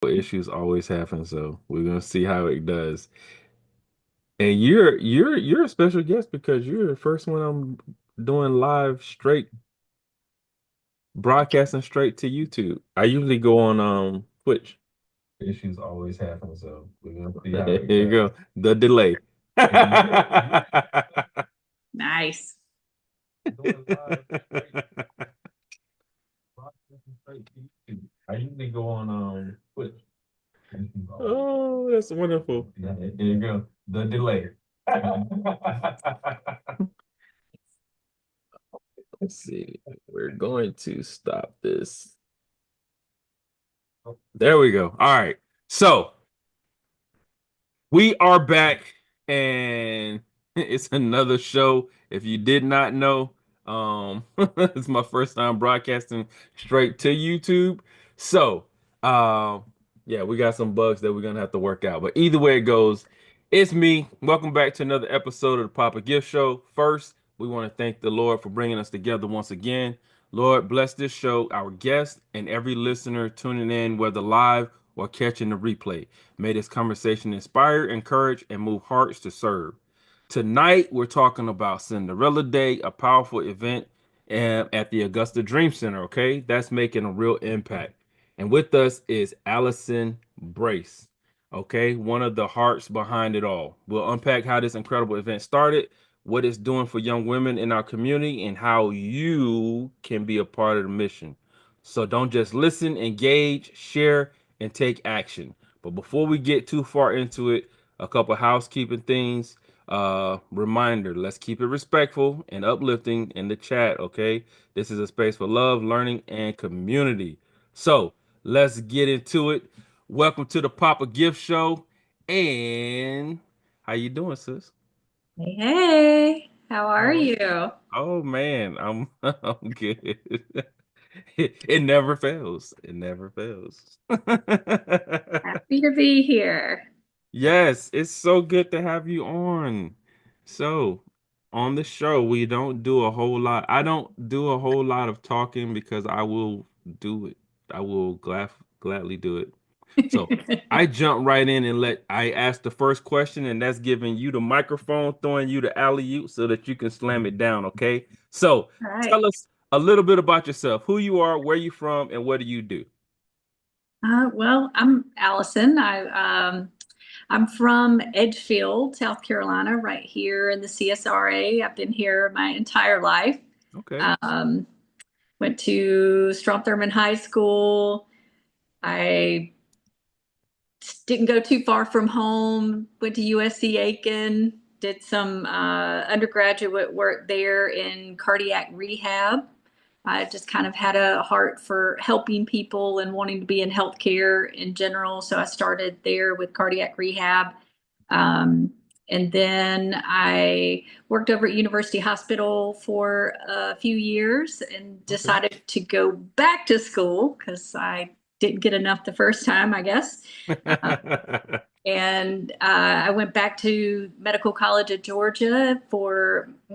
Issues always happen, so we're gonna see how it does. And you're a special guest because you're the first one I'm doing live straight broadcasting straight to YouTube. I usually go on Twitch. Issues always happen, so we're gonna see how it There you go. The delay. Nice. Doing live straight broadcasting straight to YouTube. I usually go on Twitch. Oh, that's wonderful. Yeah, there you go. The delay. Let's see. We're going to stop this. There we go. All right. So we are back, and it's another show. If you did not know, it's my first time broadcasting straight to YouTube. So, yeah, we got some bugs that we're gonna have to work out. But either way it goes, it's me. Welcome back to another episode of the PappaGiff Show. First, we want to thank the Lord for bringing us together once again. Lord, bless this show, our guests, and every listener tuning in, whether live or catching the replay. May this conversation inspire, encourage, and move hearts to serve. Tonight, we're talking about Cinderella Day, a powerful event at the Augusta Dream Center, okay? That's making a real impact. And with us is Alison Brace, okay? One of the hearts behind it all. We'll unpack how this incredible event started, what it's doing for young women in our community, and how you can be a part of the mission. So don't just listen, engage, share, and take action. But before we get too far into it, a couple housekeeping things. Reminder, let's keep it respectful and uplifting in the chat, okay? This is a space for love, learning, and community. So let's get into it. Welcome to the PappaGiff Show. And how you doing, sis? Hey, how are Oh, you? oh man, I'm good. It never fails. It never fails. Happy to be here. Yes, it's so good to have you on. So, on the show, we don't do a whole lot. I don't do a whole lot of talking because I will do it. I will gladly do it. So, I jump right in and I ask the first question, and that's giving you the microphone, throwing you the alley-oop so that you can slam it down, okay? So, All right. tell us a little bit about yourself, who you are, where you from, and what do you do? Well, I'm Allison. I'm from Edgefield, South Carolina, right here in the CSRA. I've been here my entire life. Okay. Um, Went to Strom Thurmond High School. I didn't go too far from home. Went to USC Aiken. Did some undergraduate work there in cardiac rehab. I just kind of had a heart for helping people and wanting to be in healthcare in general. So I started there with cardiac rehab. Um, and then I worked over at University Hospital for a few years and Okay. decided to go back to school because I didn't get enough the first time, I guess. Uh, and I went back to Medical College of Georgia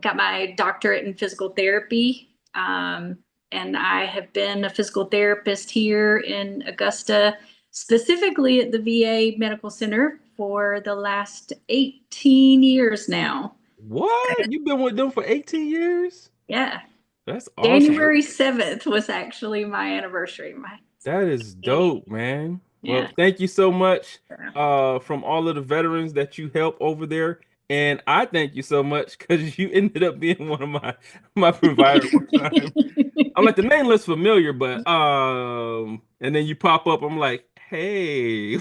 got my doctorate in physical therapy. And I have been a physical therapist here in Augusta, specifically at the VA Medical Center for the last 18 years now. What? You've been with them for 18 years? Yeah. That's awesome. January 7th was actually my anniversary. My That is dope, man. Well, yeah. thank you so much from all of the veterans that you help over there. And I thank you so much because you ended up being one of my provider one time. I'm like the name looks familiar, but and then you pop up, I'm like, hey,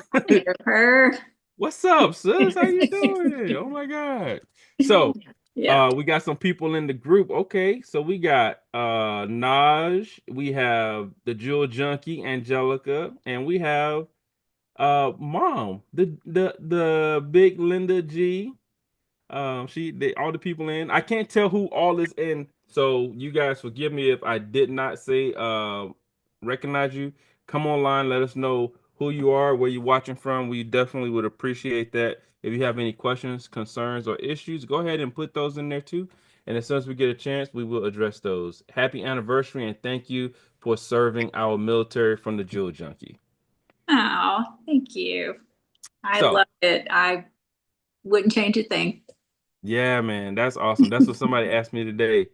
Her. what's up, sis? How you doing? Oh my God. So Yeah. we got some people in the group. Okay, so we got Naj, we have the Jewel Junkie, Angelica, and we have Mom, the big Linda G. All the people in. I can't tell who all is in, so you guys forgive me if I did not say recognize you. Come online, let us know who you are, where you're watching from. We definitely would appreciate that. If you have any questions, concerns, or issues, go ahead and put those in there too. And as soon as we get a chance, we will address those. Happy anniversary and thank you for serving our military from the Jewel Junkie. Oh, thank you. I So, love it. I wouldn't change a thing. yeah, man, that's awesome. That's what somebody asked me today.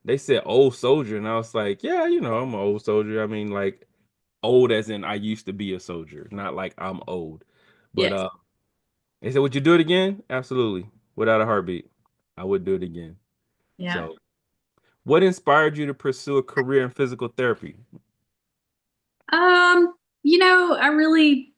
They said old soldier, and I was like, yeah, I'm an old soldier. I mean, like old as in I used to be a soldier, not like I'm old. But Yes. they said, would you do it again? Absolutely, without a heartbeat. I would do it again. Yeah. So, what inspired you to pursue a career in physical therapy? Um, I really,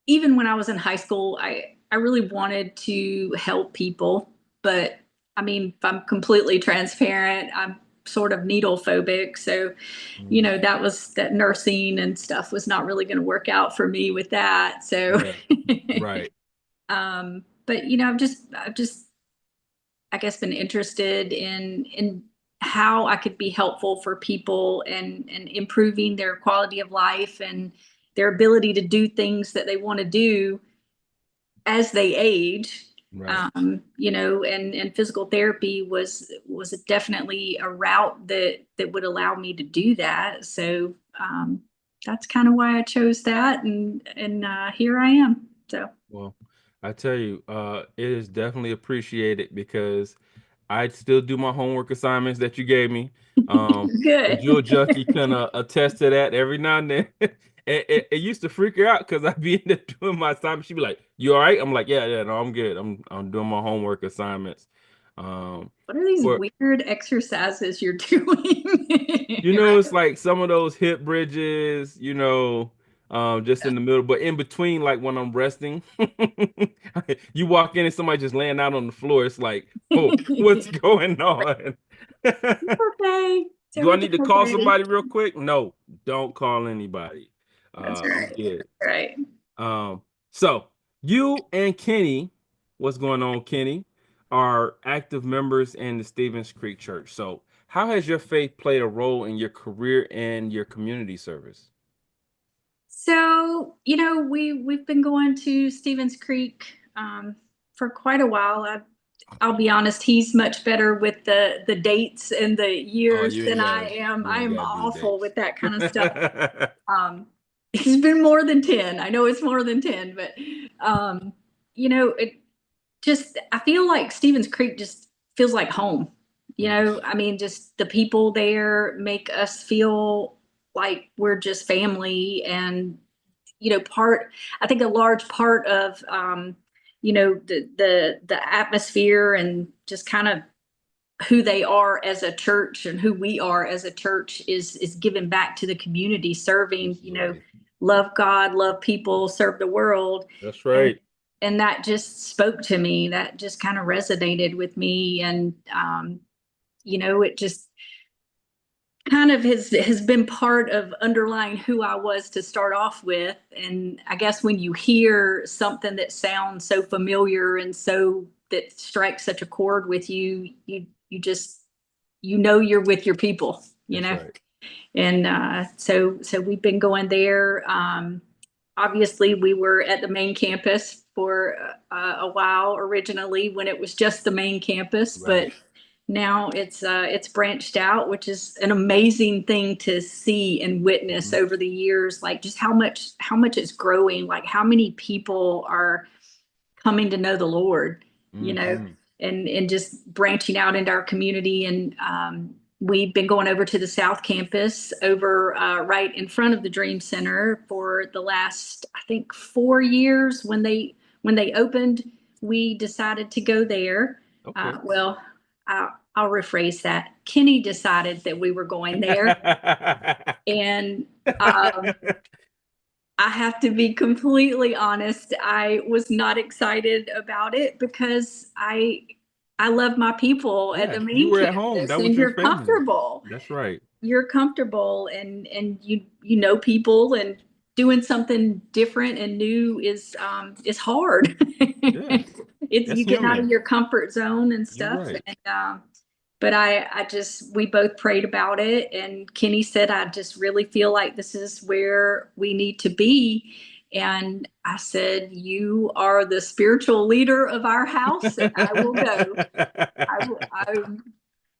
even when I was in high school, I really wanted to help people, but I mean, if I'm completely transparent, I'm sort of needle phobic. So, Mm, that nursing and stuff was not really going to work out for me with that. So, yeah, right, but I've just I guess been interested in how I could be helpful for people and improving their quality of life and their ability to do things that they want to do as they age. right. And physical therapy was definitely a route that would allow me to do that. So that's kind of why I chose that, and here I am. So Well, I tell you, it is definitely appreciated because I still do my homework assignments that you gave me. The good. Jewel Junkie can attest to that every now and then. It used to freak her out because I'd be in there doing my assignment. She'd be like, "You all right?" I'm like, "Yeah, yeah, no, I'm good. I'm doing my homework assignments." Um, What are these for weird exercises you're doing? It's like some of those hip bridges, just in the middle, but in between, like when I'm resting, you walk in and somebody just laying out on the floor. It's like, oh, what's going on? Okay. It's Do I everything need to call okay? somebody real quick? No, don't call anybody. That's I'm right. good. That's right. So you and Kenny, what's going on, Kenny, are active members in the Stevens Creek Church. So how has your faith played a role in your career and your community service? So, we've been going to Stevens Creek for quite a while. I'll be honest, he's much better with the dates and the Oh, years than I am. you ain't I'm gotta do the awful dates. with that kind of stuff. Um, it's been more than 10. I know it's more than 10, but it just I feel like Stevens Creek just feels like home. I mean, just the people there make us feel like we're just family, and part I think a large part of the atmosphere and just kind of who they are as a church and who we are as a church is giving back to the community, serving, Absolutely. love God, love people, serve the world. That's And right. and that just spoke to me. That just kind of resonated with me. And it just kind of has been part of underlying who I was to start off with. And I guess when you hear something that sounds so familiar and so that strikes such a chord with you, you just you're with your people, That's right. and so we've been going there. Obviously, we were at the main campus for a while originally when it was just the main campus, but Right. now it's branched out, which is an amazing thing to see and witness Mhm. over the years. Like just how much it's growing, like how many people are coming to know the Lord, you know, Mhm. and just branching out into our community. And we've been going over to the South Campus over right in front of the Dream Center for the last, I think, 4 years. When they opened, we decided to go there. Okay. Well, I'll rephrase that. Kenny decided that we were going there, and um, I have to be completely honest. I was not excited about it because I love my people at Yeah, the you main were at home. campus, That and was your you're family. comfortable. That's right. You're comfortable, and you know people, and doing something different and new is hard. Yeah, It's that's you getting out of human. your comfort zone and You're stuff. right. And but I just we both prayed about it, and Kenny said, I just really feel like this is where we need to be. And I said, you are the spiritual leader of our house, and I will go. I'm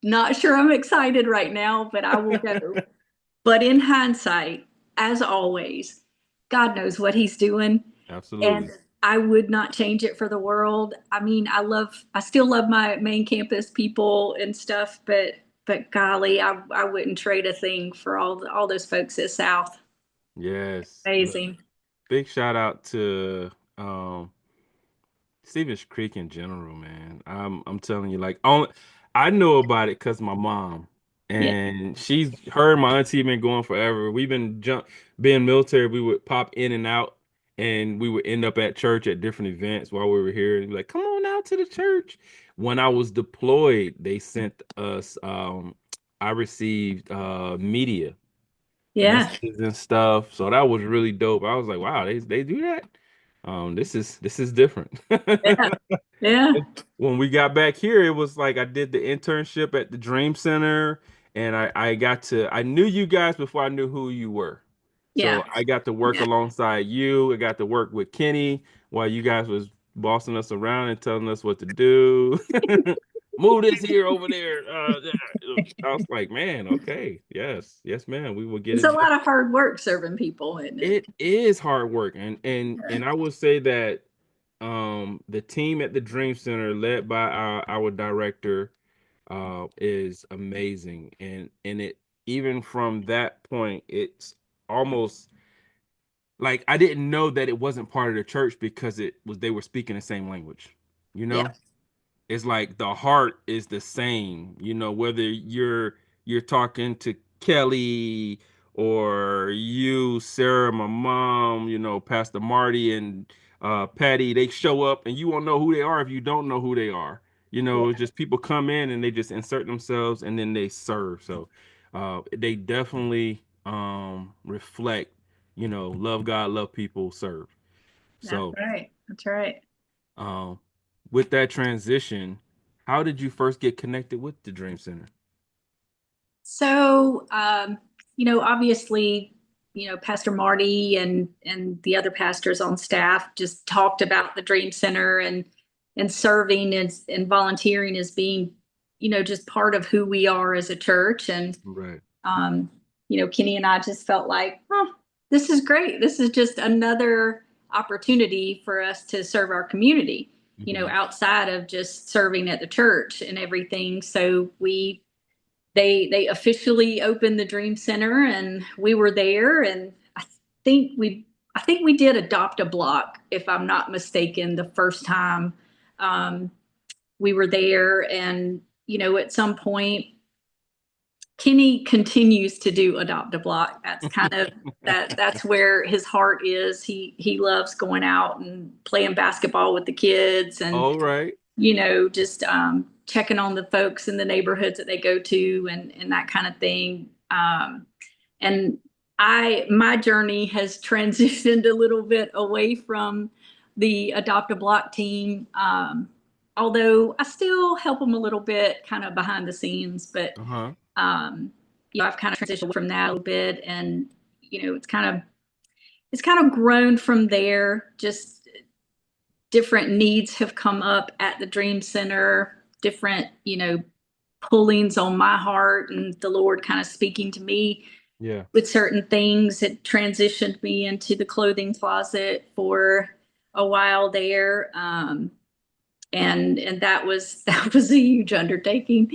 not sure I'm excited right now, but I will go. But in hindsight, as always, God knows what he's doing. And Absolutely. I would not change it for the world. I mean, I still love my main campus people and stuff, but golly, I wouldn't trade a thing for all those folks at South. Yes. Amazing. Big shout out to Stevens Creek in general, man. I'm telling you, like only I know about it because my mom Yeah. and she's her and my auntie been going forever. We've been being military. We would pop in and out, and we would end up at church at different events while we were here. And be like, come on out to the church. When I was deployed, they sent us. I received media Yeah. messages and stuff, so that was really dope. I was like, wow, they do that. This is different. Yeah. Yeah. When we got back here, it was like I did the internship at the Dream Center, and I knew you guys before I knew who you were. So Yeah. I got to work Yeah. alongside you. I got to work with Kenny while you guys was bossing us around and telling us what to do. Move this here over there. Yeah. I was like, man, okay, yes, yes, man, we will get It's it a done. lot of hard work serving people, isn't it? It is hard work, and I would say that the team at the Dream Center, led by our director, is amazing, and it even from that point, it's almost like I didn't know that it wasn't part of the church because it was they were speaking the same language, you Yeah. know? It's like the heart is the same, whether you're talking to Kelly or you, Sarah, my mom, Pastor Marty and Patty, they show up and you won't know who they are if you don't know who they are. It's just people come in and they just insert themselves and then they serve. So they definitely reflect, love God, love people, serve. That's So right. That's right. um, with that transition, how did you first get connected with the Dream Center? So, obviously, Pastor Marty and the other pastors on staff just talked about the Dream Center and serving and volunteering as being, just part of who we are as a church. And Right. um, Kenny and I just felt like, oh, this is great. This is just another opportunity for us to serve our community, Hmm. outside of just serving at the church and everything. So they officially opened the Dream Center and we were there, and think we I think we did adopt a block, if I'm not mistaken, the first time um, we were there. And at some point Kenny continues to do adopt a block. That's kind of that's where his heart is. He loves going out and playing basketball with the kids and All right. just checking on the folks in the neighborhoods that they go to and that kind of thing. And my journey has transitioned a little bit away from the Adopt a Block team. Although I still help them a little bit kind of behind the scenes, but Uh-huh. um, I've kind of transitioned from that a little bit, and it's kind of grown from there. Just different needs have come up at the Dream Center, different pullings on my heart, and the Lord kind of speaking to me Yeah. with certain things. It transitioned me into the clothing closet for a while there. And that was that was a huge undertaking.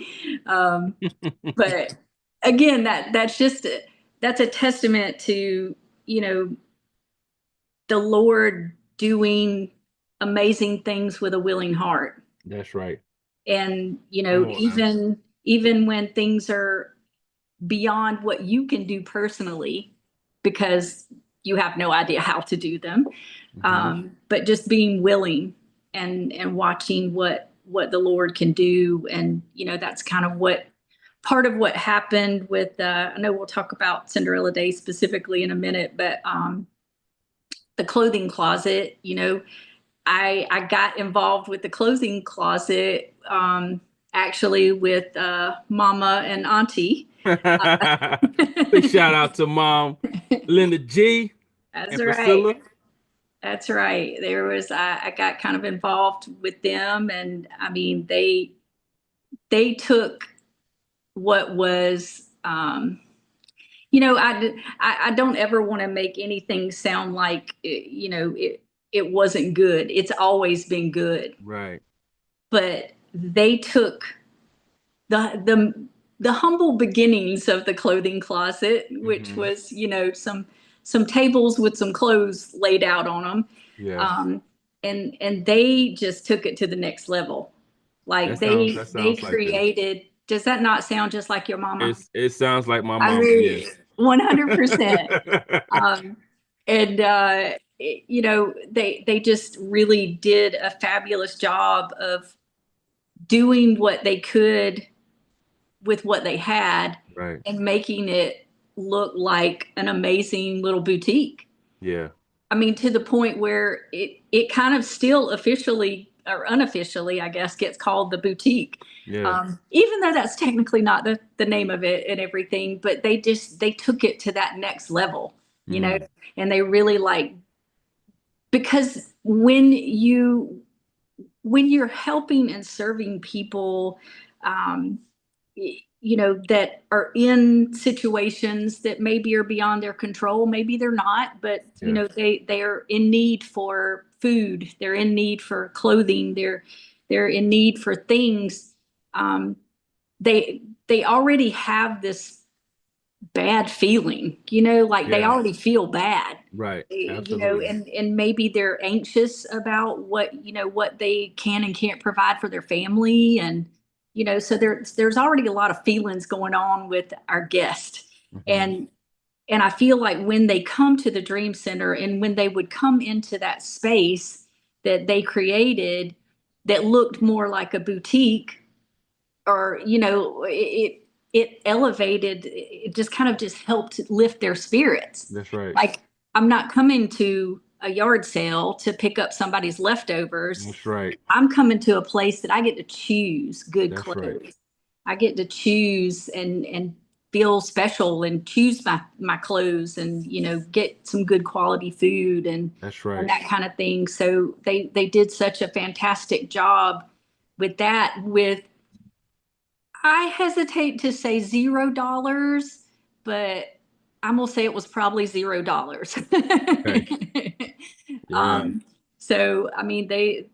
Um, but again, that's a testament to you know the Lord doing amazing things with a willing heart. That's right. And Come on now. even when things are beyond what you can do personally, because you have no idea how to do them, Hmm. but just being willing and watching what the Lord can do. And that's kind of what part of what happened with I know we'll talk about Cinderella Day specifically in a minute, but the clothing closet, I got involved with the clothing closet, actually with Mama and Auntie. Big shout out to Mom Linda G That's and right. Priscilla. That's right. I got kind of involved with them, and I mean they took what was I don't ever want to make anything sound like it wasn't good. It's always been good. Right. But they took the the the humble beginnings of the clothing closet, which Hmm. was, some tables with some clothes laid out on them. Yes. Um, and they just took it to the next level. Like That they sounds like them. created, does that not sound just like your mama? It sounds like my I mama, mean, yes. 100%. Um, and they just really did a fabulous job of doing what they could with what they had Right. and making it look like an amazing little boutique. Yeah. I mean, to the point where it kind of still officially or unofficially, I guess, gets called the boutique. Yeah. Even though that's technically not the name of it and everything, but they took it to that next level, Mm. and they really like, because when you're helping and serving people, um, that are in situations that maybe are beyond their control, maybe they're not, but Yeah. they are in need for food, they're in need for clothing, they're in need for things. Um, they already have this bad feeling, like they Yeah. already feel bad, Right. Absolutely. and maybe they're anxious about what they can and can't provide for their family. And so there's already a lot of feelings going on with our guest. Hmm. And I feel like when they come to the Dream Center and when they would come into that space that they created that looked more like a boutique, or it elevated, it just kind of just helped lift their spirits. That's right. Like, I'm not coming to a yard sale to pick up somebody's leftovers. That's right. I'm coming to a place that I get to choose good That's right. clothes. I get to choose and feel special and choose my clothes, and get some good quality food That's and right. that kind of thing. So they did such a fantastic job with that, with, I hesitate to say $0, but I'm gonna say it was probably $0. Okay. Yeah. um, so I mean, they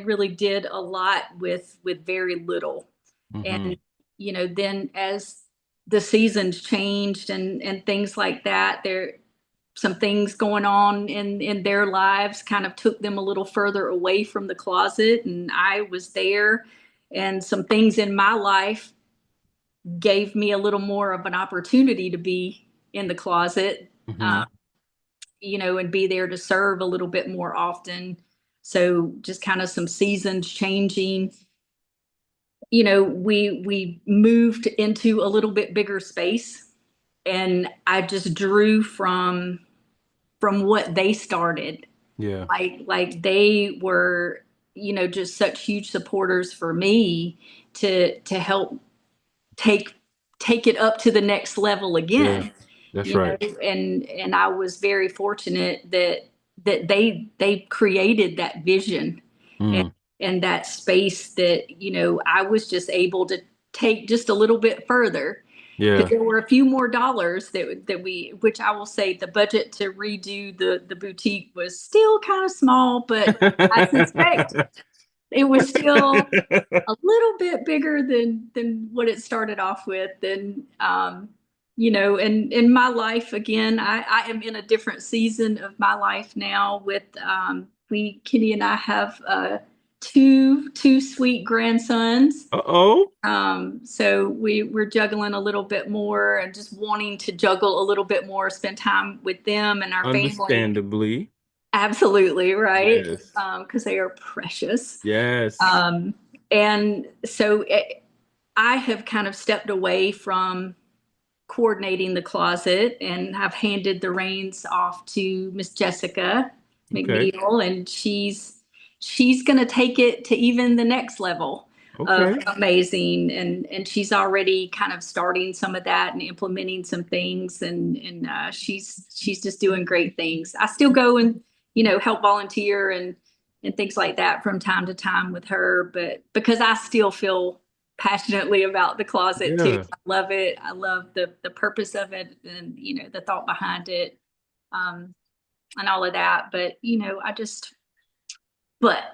really did a lot with very little. Hmm. And then as the seasons changed and things like that, there some things going on in their lives kind of took them a little further away from the closet, and I was there, and some things in my life gave me a little more of an opportunity to be in the closet, Hmm. uh, and be there to serve a little bit more often. So just kind of some seasons changing. We moved into a little bit bigger space, and I just drew from what they started. Yeah. Like they were, just such huge supporters for me to help take take it up to the next level Yeah. again. That's right. And I was very fortunate that they created that vision, and Mm. and that space that I was just able to take just a little bit further, because Yeah. there were a few more dollars which I will say the budget to redo the boutique was still kind of small, but I suspect it was still a little bit bigger than what it started off with. And and in my life, again, I am in a different season of my life now. With we Kenny and I have two sweet grandsons. Uh-oh. So we're juggling a little bit more and just wanting to juggle a little bit more, spend time with them and our family. Understandably. Absolutely, right. Yes. Because they are precious. Yes. Um, and so I have kind of stepped away from coordinating the closet, and have handed the reins off to Miss Jessica Okay. McNeil, and she's going to take it to even the next level of Okay. amazing. And she's already kind of starting some of that and implementing some things, and she's just doing great things. I still go and help volunteer and things like that from time to time with her, but because I still feel passionately about the closet too. Yeah. I love it. I love the purpose of it, and the thought behind it, um, and all of that. But but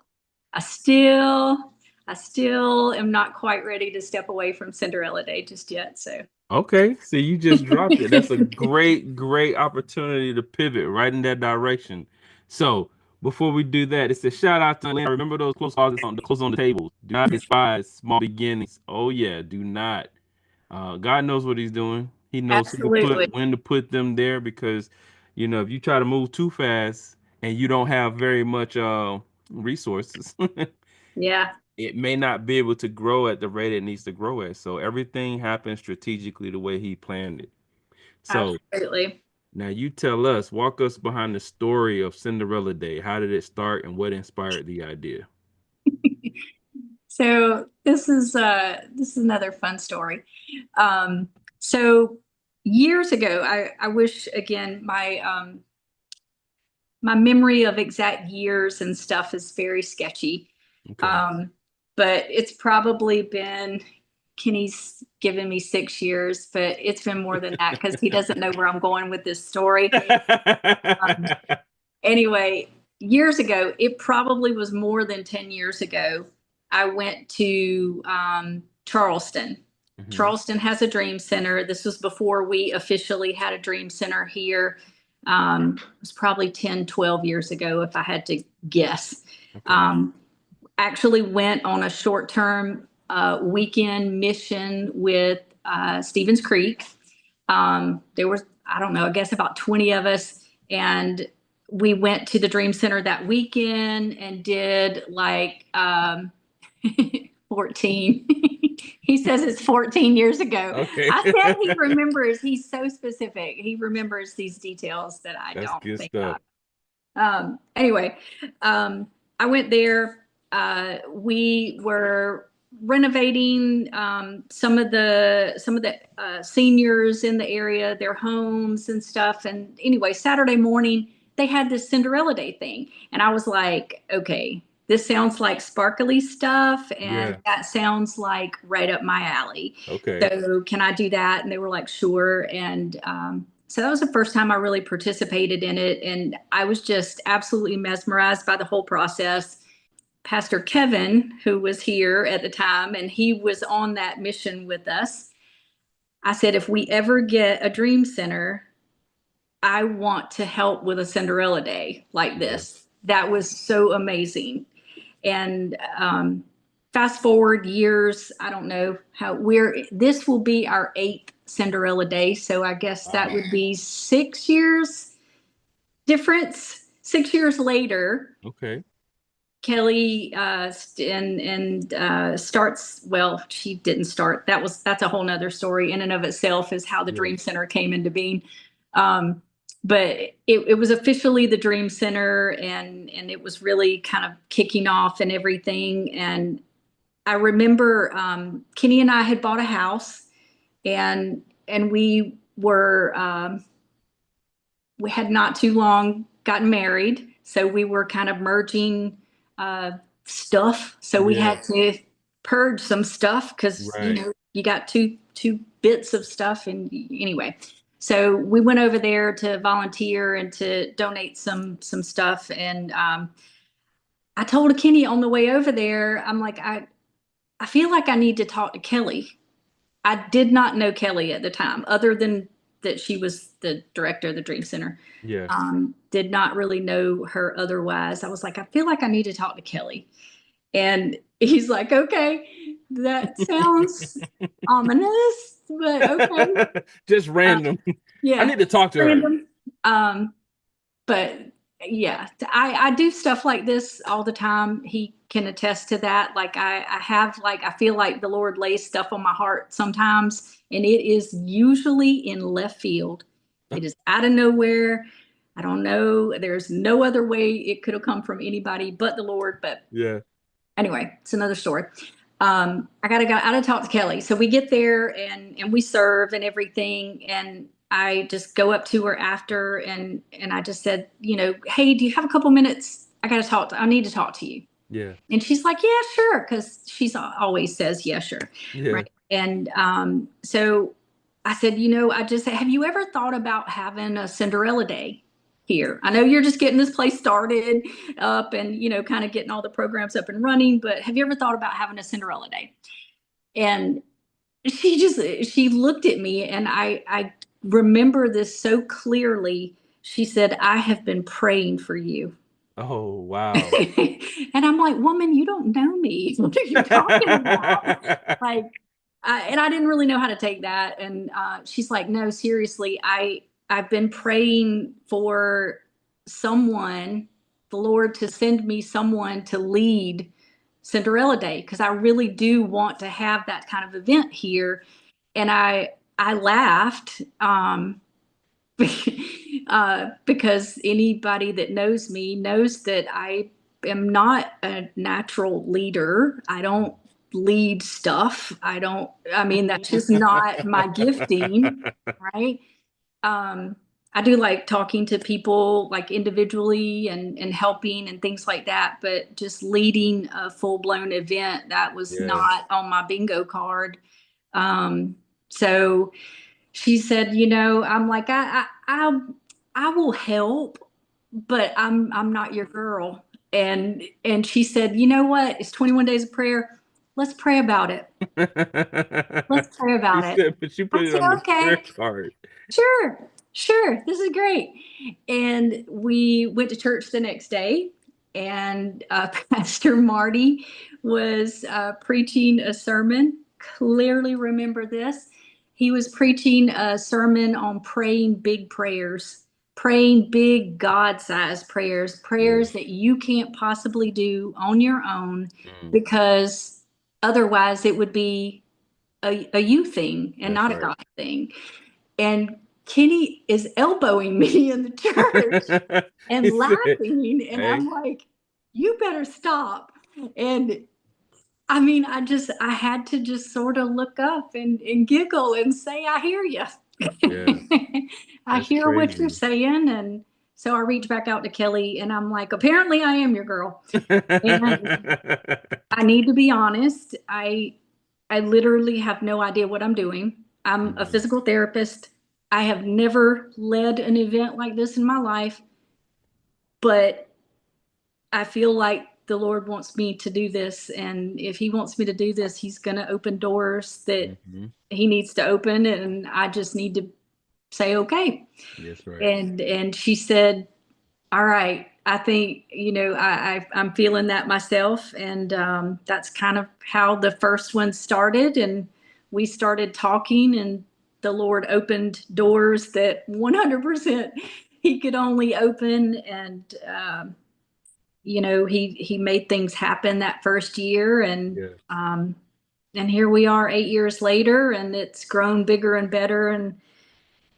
I still I still am not quite ready to step away from Cinderella Day just yet. So Okay. See, you just dropped it. That's a great, great opportunity to pivot right in that direction. So before we do that, it's a shout out to Lynn. Remember those clothes on the tables. Do not despise small beginnings. Oh yeah, do not. God knows what he's doing. He knows absolutely. when to put them there because, if you try to move too fast and you don't have very much resources, Yeah, it may not be able to grow at the rate it needs to grow at. So everything happens strategically the way he planned it. So absolutely. now you tell us, walk us behind the story of Cinderella Day. How did it start and what inspired the idea? So this is another fun story. So years ago, I wish again my memory of exact years and stuff is very sketchy. Okay. Um, but it's probably been Kenny's given me 6 years, but it's been more than that because he doesn't know where I'm going with this story. Um, anyway, years ago, it probably was more than 10 years ago, I went to Charleston. Mhm. Charleston has a dream center. This was before we officially had a dream center here. It was probably 10, 12 years ago, if I had to guess. Okay. Um, Actually went on a short-term weekend mission with Stevens Creek. There was, I don't know, I guess about 20 of us. And we went to the Dream Center that weekend and did like 14. He says it's 14 years ago. Okay. I said he remembers. He's so specific. He remembers these details that I That's don't good think stuff. of. Anyway, I went there. We were renovating some of the seniors in the area, their homes and stuff. And anyway, Saturday morning they had this Cinderella Day thing, and I was like, okay, this sounds like sparkly stuff, and Yeah. that sounds like right up my alley. Okay. So can I do that? And they were like, sure. And so that was the first time I really participated in it. And I was just absolutely mesmerized by the whole process. Pastor Kevin, who was here at the time, and he was on that mission with us. I said, if we ever get a dream center, I want to help with a Cinderella Day like this. Yes. That was so amazing. And fast forward years, I don't know how this will be our eighth Cinderella Day. So I guess that Wow. would be 6 years difference. 6 years later, Okay. Kelly starts. Well, she didn't start. That's a whole nother story in and of itself, is how the Yeah. Dream Center came into being. Um, but it was officially the Dream Center, and it was really kind of kicking off and everything. And I remember Kenny and I had bought a house, and we had not too long gotten married, so we were kind of merging uh, stuff. So we Yeah. had to purge some stuff because Right. you got two bits of stuff, and anyway. So we went over there to volunteer and to donate some stuff, and I told Kenny on the way over there, I'm like, I feel like I need to talk to Kelly. I did not know Kelly at the time, other than that she was the director of the Dream Center. Yes. Did not really know her otherwise. I was like, I feel like I need to talk to Kelly. And he's like, okay, that sounds ominous, but okay. Just Uh, random. I yeah, need to talk to her. random. Um, but yeah, I do stuff like this all the time. He can attest to that. Like I have, like, I feel like the Lord lays stuff on my heart sometimes, and it is usually in left field. It is out of nowhere. I don't know. There's no other way it could have come from anybody but the Lord. But Yeah. anyway, it's another story. I gotta talk to Kelly. So we get there, and we serve and everything. And I just go up to her after, and I just said, hey, do you have a couple minutes? I need to talk to you. Yeah. And she's like, yeah, sure. Because she's always says, yeah, sure. Yeah. Right. And so I said, I just said, have you ever thought about having a Cinderella day here? I know you're just getting this place started up and, kind of getting all the programs up and running, but have you ever thought about having a Cinderella day? And she looked at me, and I remember this so clearly. She said, I have been praying for you. Oh, wow. And I'm like, woman, you don't know me. What are you talking about? Like, and I didn't really know how to take that. And she's like, no, seriously, I've been praying for someone, the Lord to send me someone to lead Cinderella Day, because I really do want to have that kind of event here. And I laughed. Because anybody that knows me knows that I am not a natural leader. I don't lead stuff. I mean, that's just not my gifting, right? Um, I do like talking to people like individually and helping and things like that, but just leading a full blown event, that was Yeah. not on my bingo card. So she said, I'm like, I will help, but I'm not your girl. And she said, you know what? It's 21 days of prayer. Let's pray about it. Let's pray You about it. said, but you I put it said, on the prayer okay, card. sure, sure. This is great. And we went to church the next day, and Pastor Marty was preaching a sermon. Clearly remember this. He was preaching a sermon on praying big prayers, praying big God-sized prayers, Yeah. prayers that you can't possibly do on your own, Mm, because otherwise it would be a you thing and that's not a right. God thing. And Kenny is elbowing me in the church He and said, laughing. And hey. I'm like, you better stop. And I mean, I had to just sort of look up and giggle and say, I hear you. Yeah, I that's hear what you're crazy. saying. And so I reached back out to Kelly, and I'm like, apparently I am your girl. And I need to be honest. I literally have no idea what I'm doing. I'm a Mhm. physical therapist. I have never led an event like this in my life, but I feel like the Lord wants me to do this. And if He wants me to do this, He's going to open doors that Mhm. He needs to open. And I just need to say, okay. That's right. And she said, all right, I think, I'm feeling that myself. And that's kind of how the first one started. And we started talking, and the Lord opened doors that 100% He could only open. And, he made things happen that first year. Yeah, And here we are 8 years later, and it's grown bigger and better and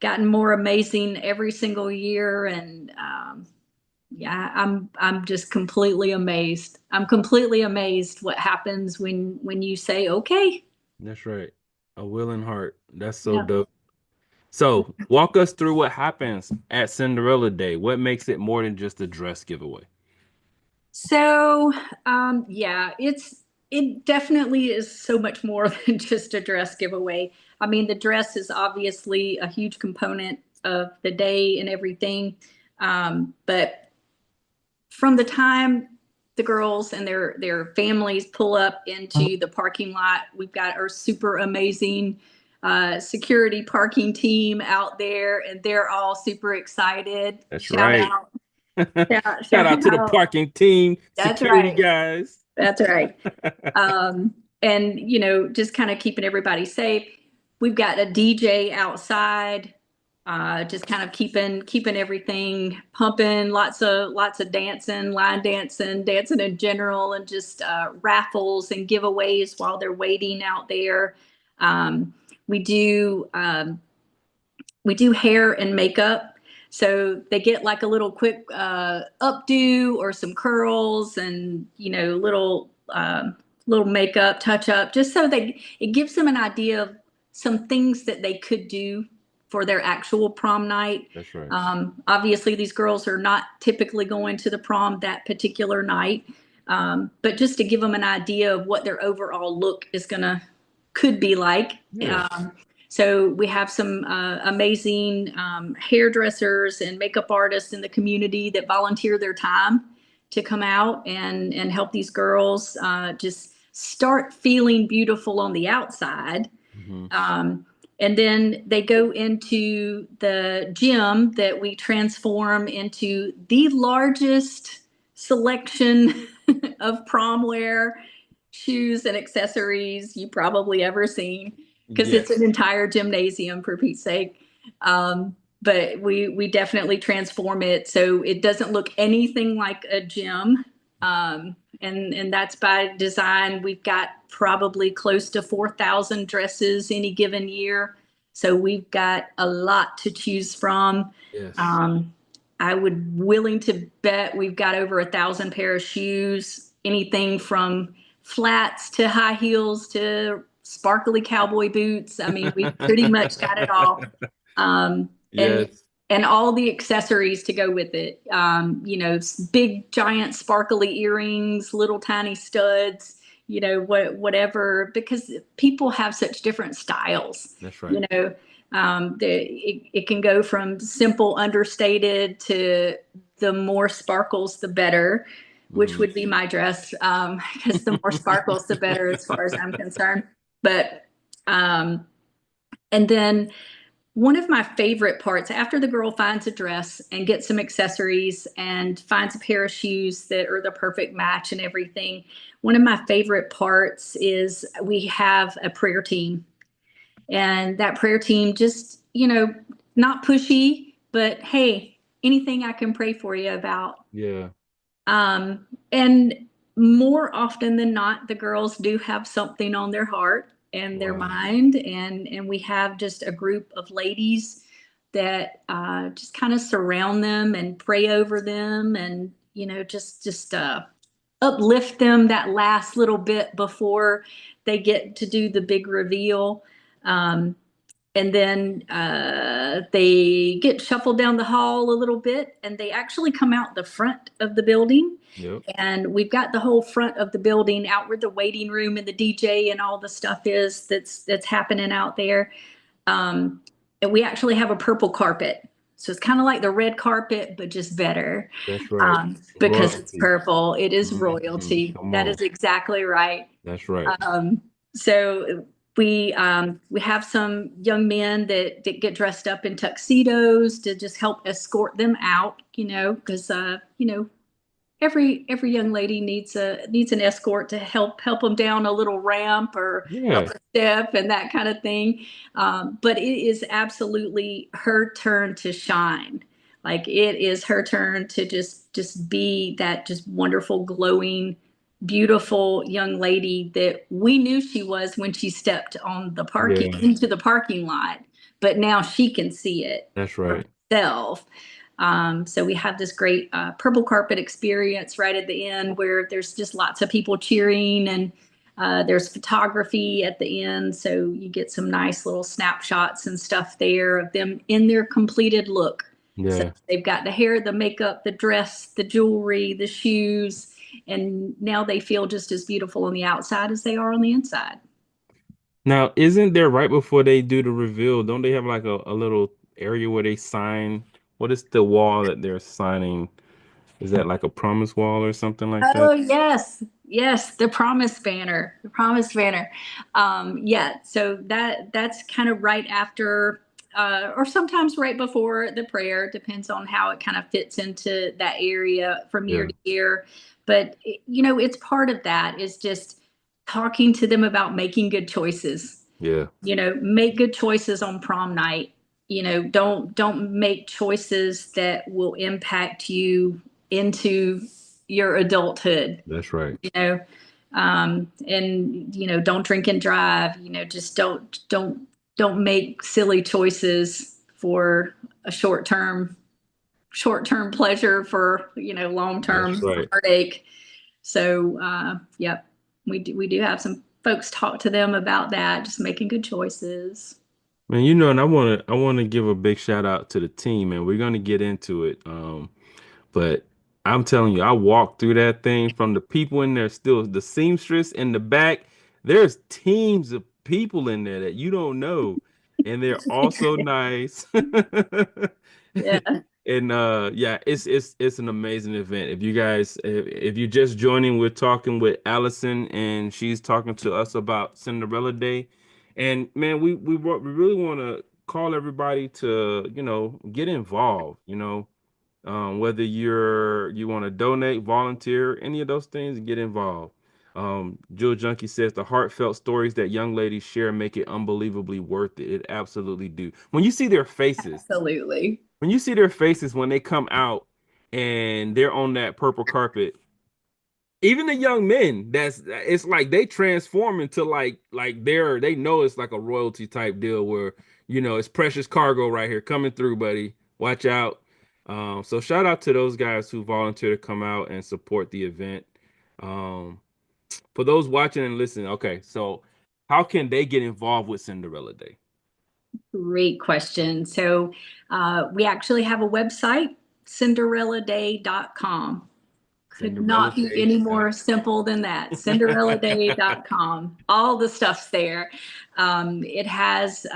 gotten more amazing every single year. And, yeah, I'm just completely amazed. I'm completely amazed what happens when you say, okay. that's right. A willing heart. That's so Yeah. dope. So, walk us through what happens at Cinderella Day. What makes it more than just a dress giveaway? So, yeah, it definitely is so much more than just a dress giveaway. I mean, the dress is obviously a huge component of the day and everything. But from the time the girls and their families pull up into the parking lot, we've got our super amazing security parking team out there, and they're all super excited. That's Shout right. out. Shout out Shout to the out. parking team, That's security right. guys. That's right. And just kind of keeping everybody safe. We've got a DJ outside, just kind of keeping everything pumping. Lots of dancing, line dancing, dancing in general, and just raffles and giveaways while they're waiting out there. Um, we do we do hair and makeup. So they get like a little quick updo or some curls and, little makeup touch up, just so it gives them an idea of some things that they could do for their actual prom night. That's right. Obviously, these girls are not typically going to the prom that particular night, But just to give them an idea of what their overall look is gonna could be like. Yeah. So we have some amazing hairdressers and makeup artists in the community that volunteer their time to come out and help these girls just start feeling beautiful on the outside. Hmm. Um, and then they go into the gym that we transform into the largest selection of prom wear, shoes, and accessories you probably ever seen, because it's an Yes. entire gymnasium, for Pete's sake. But we definitely transform it so it doesn't look anything like a gym. And that's by design. We've got probably close to 4,000 dresses any given year. So we've got a lot to choose from. Yes. Um, I would willing to bet we've got over 1,000 pair of shoes, anything from flats to high heels to sparkly cowboy boots. I mean, we've pretty much got it all. Um, and Yes. and all the accessories to go with it. Big giant sparkly earrings, little tiny studs, whatever, because people have such different styles, That's you right. know. It can go from simple understated to the more sparkles the better, which Hmm. would be my dress, because the more sparkles the better as far as I'm concerned. But um, and then one of my favorite parts, after the girl finds a dress and gets some accessories and finds a pair of shoes that are the perfect match and everything, one of my favorite parts is we have a prayer team. And that prayer team just, not pushy, but hey, anything I can pray for you about. Yeah. And more often than not, the girls do have something on their heart and their Wow. mind, and we have just a group of ladies that just kind of surround them and pray over them, and just uplift them that last little bit before they get to do the big reveal. Um, and then they get shuffled down the hall a little bit, and they actually come out the front of the building. Yep. And we've got the whole front of the building out where the waiting room and the DJ and all the stuff is that's happening out there. Um, and we actually have a purple carpet. So it's kind of like the red carpet, but just better, That's right. because it's Royalty. purple. It is Mhm. royalty. Come That on. is exactly right. That's right. So we have some young men that get dressed up in tuxedos to just help escort them out, because every young lady needs an escort to help them down a little ramp or up Yeah. a step and that kind of thing. But it is absolutely her turn to shine. Like, it is her turn to just be that just wonderful, glowing, beautiful young lady that we knew she was when she stepped on the parking Yeah. into the parking lot, but now she can see it That's for right. herself. So we have this great purple carpet experience right at the end where there's just lots of people cheering, and there's photography at the end. So you get some nice little snapshots and stuff there of them in their completed look. So Yeah. they've got the hair, the makeup, the dress, the jewelry, the shoes, and now they feel just as beautiful on the outside as they are on the inside. Now, isn't there right before they do the reveal, don't they have like a little area where they sign? What is the wall that they're signing? Is that like a promise wall or something like Oh, that? yes, yes, the promise banner, the promise banner. Yeah, so that's kind of right after, or sometimes right before the prayer. Depends on how it kind of fits into that area from year Yeah. to year. But it's part of that is just talking to them about making good choices. Yeah. Make good choices on prom night. Don't make choices that will impact you into your adulthood. That's right. And don't drink and drive. Just don't make silly choices for a short term pleasure for long That's term right. heartache. So yep, we do have some folks talk to them about that, just making good choices. Man, and I want to give a big shout out to the team, and we're gonna get into it. But I'm telling you, I walked through that thing from the people in there, still the seamstress in the back. There's teams of people in there that you don't know, and they're all so nice. Yeah. And yeah, it's an amazing event. If you guys if you're just joining, we're talking with Allison and she's talking to us about Cinderella Day. And man, we really want to call everybody to, get involved, whether you want to donate, volunteer, any of those things, get involved. Jewel Junkie says the heartfelt stories that young ladies share make it unbelievably worth it. It absolutely do. Absolutely. When you see their faces when they come out and they're on that purple carpet, even the young men, it's like they transform into they know it's like a royalty type deal where it's precious cargo right here coming through, buddy. Watch out. So shout out to those guys who volunteer to come out and support the event. Um, for those watching and listening, okay, so how can they get involved with Cinderella Day? Great question. So we actually have a website, cinderelladay.com. Could Cinderella not be Day. any more simple than that. Cinderelladay.com. All the stuff's there. It has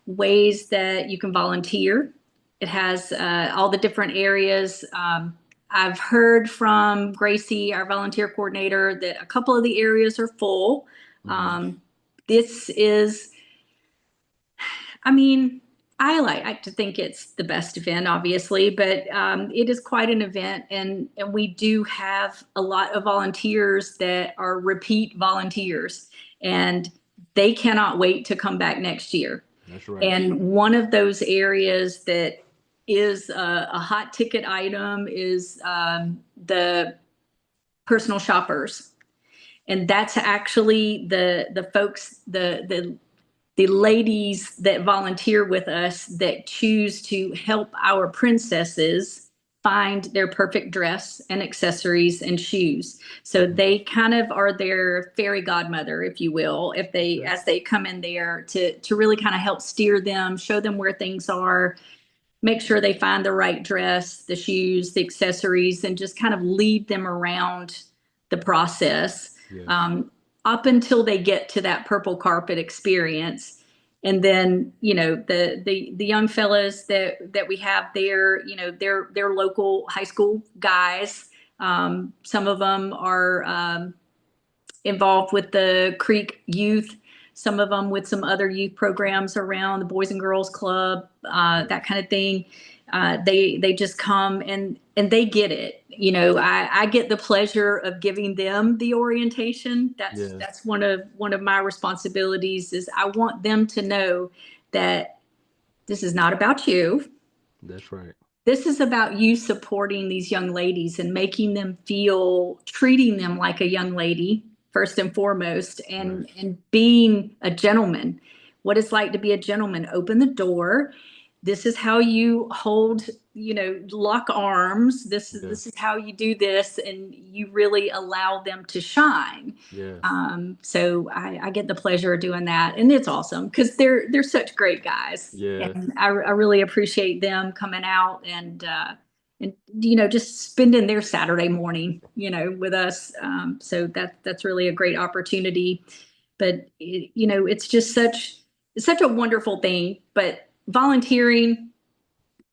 ways that you can volunteer. It has all the different areas. I've heard from Gracie, our volunteer coordinator, that a couple of the areas are full. Mhm. Um, this is I mean, I like to think it's the best event, obviously, but it is quite an event, and we do have a lot of volunteers that are repeat volunteers, and they cannot wait to come back next year. That's right. And one of those areas that is a hot ticket item is the personal shoppers, and that's actually the folks the ladies that volunteer with us that choose to help our princesses find their perfect dress and accessories and shoes. So Mhm. they kind of are their fairy godmother, if you will, if they Okay. as they come in there to really kind of help steer them, show them where things are, make sure they find the right dress, the shoes, the accessories, and just kind of lead them around the process Yes. um, up until they get to that purple carpet experience. And then, the young fellas that we have there, they're local high school guys. Some of them are involved with the Creek Youth, some of them with some other youth programs around the Boys and Girls Club, that Yes. kind of thing. They just come and they get it. I get the pleasure of giving them the orientation. Yes. That's one of my responsibilities is I want them to know that this is not about you. That's right. This is about you supporting these young ladies and making them feel, treating them like a young lady first and foremost, Right. and being a gentleman. What it's like to be a gentleman. Open the door. This is how you hold, lock arms. This Yes. is how you do this, and you really allow them to shine. Yes. So I get the pleasure of doing that, and it's awesome because they're such great guys, Yes. and I really appreciate them coming out and just spending their Saturday morning with us. So that's really a great opportunity. But it's just such a wonderful thing. But volunteering,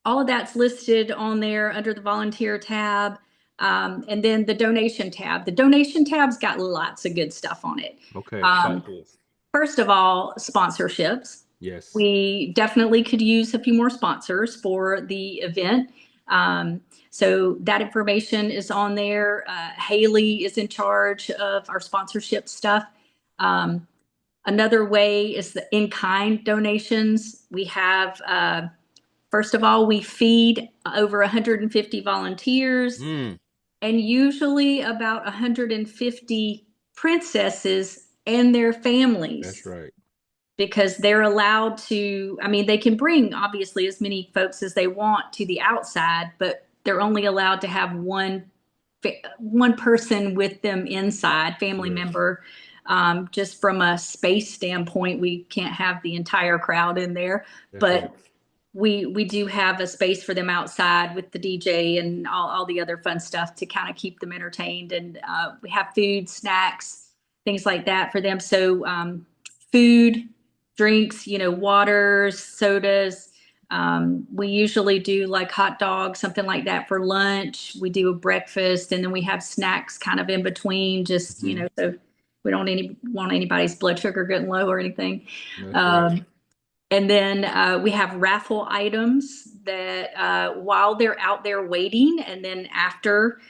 all of that's listed on there under the volunteer tab. And then the donation tab. The donation tab's got lots of good stuff on it. Okay. Um, Talk to us. First of all, sponsorships. Yes. We definitely could use a few more sponsors for the event. Um, so that information is on there. Haley is in charge of our sponsorship stuff. Um, Another way is the in-kind donations. We have first of all, we feed over 150 volunteers Mm, and usually about 150 princesses and their that's families right. because they're allowed to, I mean, they can bring obviously as many folks as they want to the outside, but they're only allowed to have one person with them inside, family Yes. member. Just from a space standpoint, we can't have the entire crowd in there, That's right. but we do have a space for them outside with the DJ and all the other fun stuff to kind of keep them entertained. And we have food, snacks, things like that for them. So food, drinks, waters, sodas. We usually do like hot dogs, something like that for lunch. We do a breakfast, and then we have snacks kind of in between, just, Hmm. so we don't want anybody's blood sugar getting low or anything. That's right. Um, and then we have raffle items that while they're out there waiting, and then after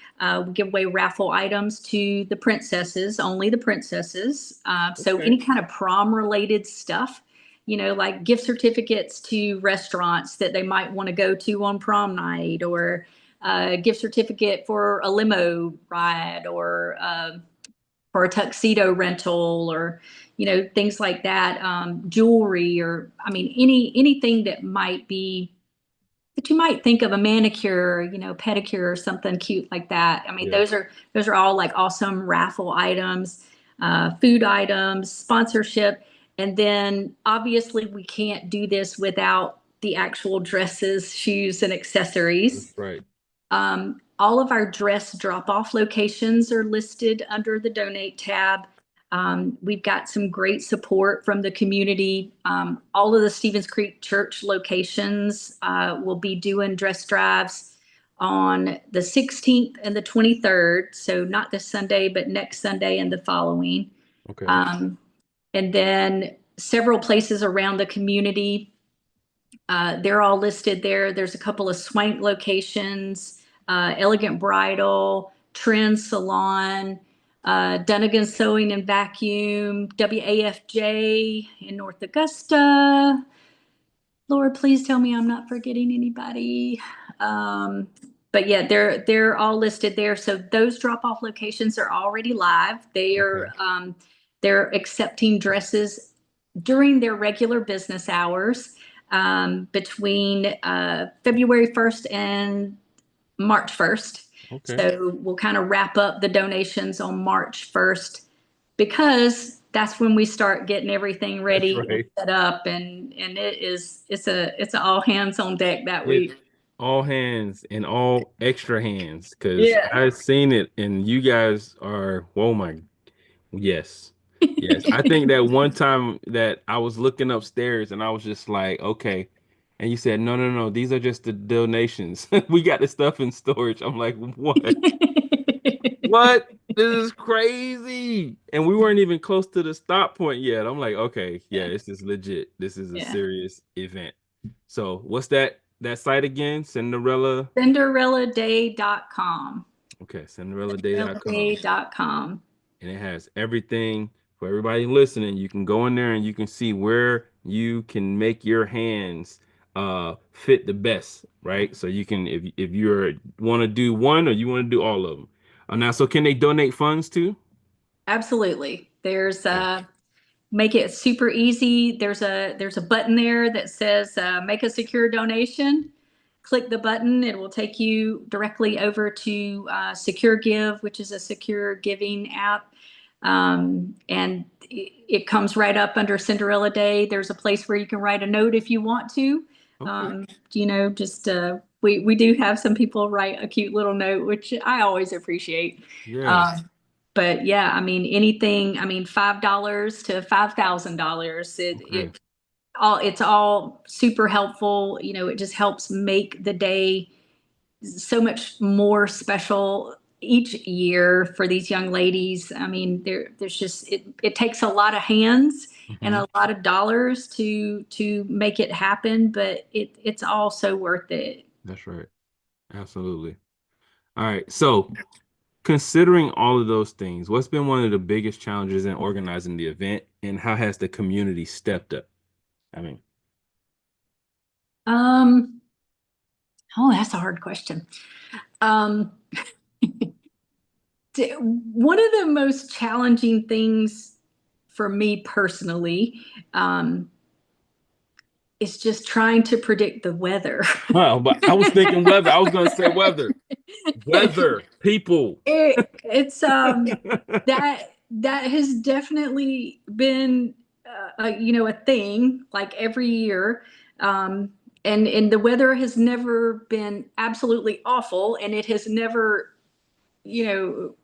we give away raffle items to the princesses, only the princesses. So Okay. any kind of prom related stuff, like gift certificates to restaurants that they might want to go to on prom night, or a gift certificate for a limo ride, or for a tuxedo rental, or things like that, jewelry, or I mean anything that you might think of, a manicure, pedicure, or something cute like that. I mean, Yeah. those are all like awesome raffle items, food items, sponsorship. And then obviously we can't do this without the actual dresses, shoes, and That's accessories. right. All of our dress drop-off locations are listed under the donate tab. We've got some great support from the community. All of the Stevens Creek Church locations will be doing dress drives on the 16th and the 23rd. So not this Sunday, but next Sunday and the following. Okay. Um, and then several places around the community, they're all listed there. There's a couple of Swank locations, Elegant Bridal, Trend Salon, Dunnigan Sewing and Vacuum, WAFJ in North Augusta. Lord, please tell me I'm not forgetting anybody. But yeah, they're all listed there. So those drop-off locations are already live. Okay. They're accepting dresses during their regular business hours, between February 1st and March 1st. Okay. So we'll kind of wrap up the donations on March 1st, because that's when we start getting everything That's ready and right. set up, and it's a all hands on deck that It's week. all hands and all extra hands because Yeah. I've seen it and you guys are, oh my, yes. Yes. I think that one time that I was looking upstairs and I was just like, okay. And you said, no, no, no, these are just the donations. We got the stuff in storage. I'm like, what? What? This is crazy. And we weren't even close to the stop point yet. I'm like, okay, yeah, Yeah. this is legit. This is a Yeah. serious event. So what's that site again? Cinderella. CinderellaDay.com. Okay, cinderelladay.com. CinderellaDay.com. And it has everything for everybody listening. You can go in there and you can see where you can make your hands fit the best, right? So you can if you're want to do one or you want to do all of them. Now, so can they donate funds too? Absolutely. There's Okay. make it super easy. There's a button there that says make a secure donation. Click the button. It will take you directly over to Secure Give, which is a secure giving app. And it comes right up under Cinderella Day. There's a place where you can write a note if you want to. Okay. Just we do have some people write a cute little note, which I always appreciate. Yeah. Um, but yeah, I mean anything. I mean $5 to $5,000. Okay. It's all super helpful. It just helps make the day so much more special each year for these young ladies. I mean, there's just it takes a lot of hands and Hmm. a lot of dollars to make it happen, but it's all so worth it. That's right. Absolutely. All right. So, considering all of those things, what's been one of the biggest challenges in organizing the event, and how has the community stepped up? I mean, Um, oh, that's a hard question. Um, One of the most challenging things for me personally, is just trying to predict the weather. wow, but I was thinking weather. I was going to say weather. Weather, people. It's that has definitely been a thing like every year. and the weather has never been absolutely awful, and it has never, you know,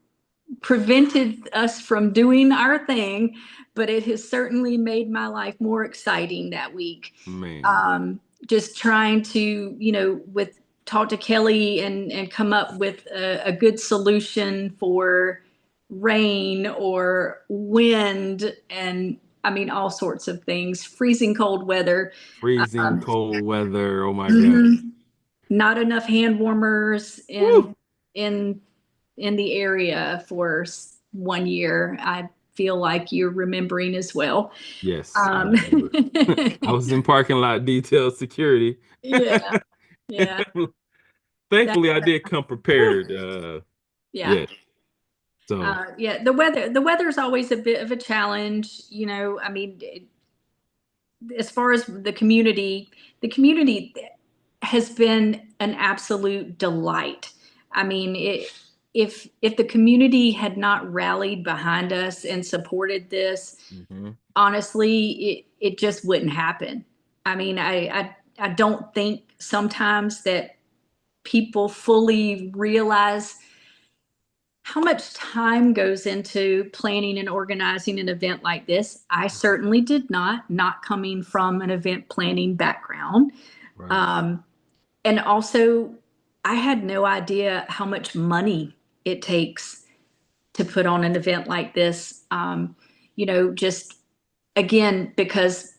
prevented us from doing our thing, but it has certainly made my life more exciting that week. Man, Um, just trying to, with talk to Kelly and come up with a good solution for rain or wind and I mean all sorts of things, freezing cold weather. freezing Um, cold weather. Oh my God. mhm. Not enough hand warmers Woo! in in the area for 1 year. I feel like you're remembering as well. Yes, I Um, remember. I was in parking lot detail security. yeah, yeah, that, Thankfully, I did come whew, prepared. yeah. Yeah. So, Yeah, the weather's always a bit of a challenge, I mean, as far as the community has been an absolute delight. I mean, if the community had not rallied behind us and supported this, mhm, honestly, it just wouldn't happen. I mean, I don't think sometimes that people fully realize how much time goes into planning and organizing an event like this. I certainly did not coming from an event planning background. right. Um, and also, I had no idea how much money it takes to put on an event like this. Just again, because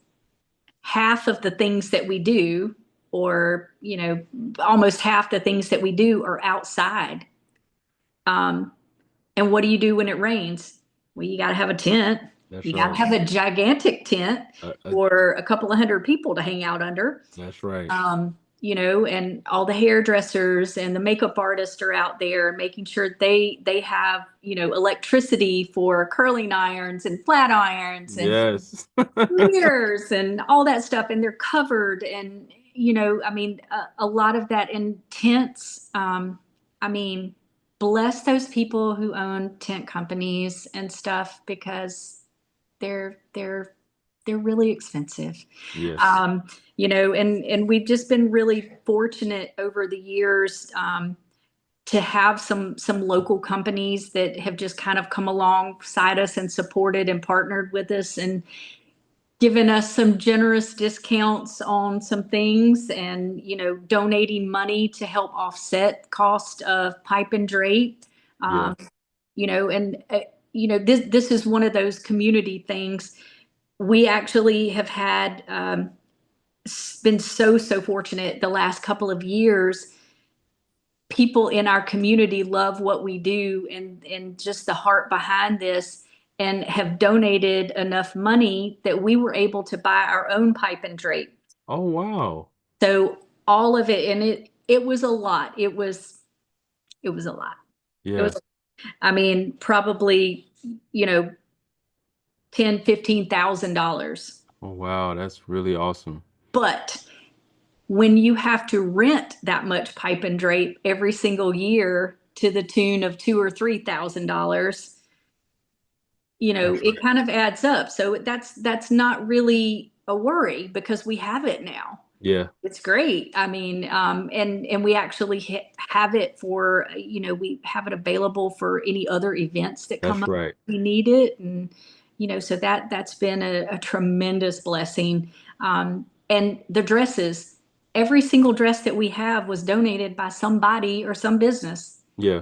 half of the things that we do, or, almost half the things that we do are outside. Um, And what do you do when it rains? Well, you got to have a tent. That's You got to right. have a gigantic tent Uh, for a couple of hundred people to hang out under. that's right. And all the hairdressers and the makeup artists are out there making sure they have, electricity for curling irons and flat irons and Yes. mirrors and all that stuff. And they're covered. And, I mean, a lot of that in tents. I mean, bless those people who own tent companies and stuff because they're they're they're really expensive. Yes. And we've just been really fortunate over the years to have some local companies that have just kind of come alongside us and supported and partnered with us and given us some generous discounts on some things and donating money to help offset cost of pipe and drape. Yeah. um, and this is one of those community things. We actually have had been so fortunate the last couple of years. People in our community love what we do and just the heart behind this, and have donated enough money that we were able to buy our own pipe and drape. Oh, wow. So all of it, and it was a lot. It was a lot. It Yeah. was, I mean, probably, you know, 10, $15,000. Oh, wow. That's really awesome. But when you have to rent that much pipe and drape every single year to the tune of $2,000 or $3,000, That's it right. kind of adds up. So that's not really a worry because we have it now. Yeah. It's great. I mean, and we actually have it for, we have it available for any other events that come That's up. right. We need it, and so that's been a tremendous blessing. And the dresses, every single dress that we have was donated by somebody or some business. Yeah.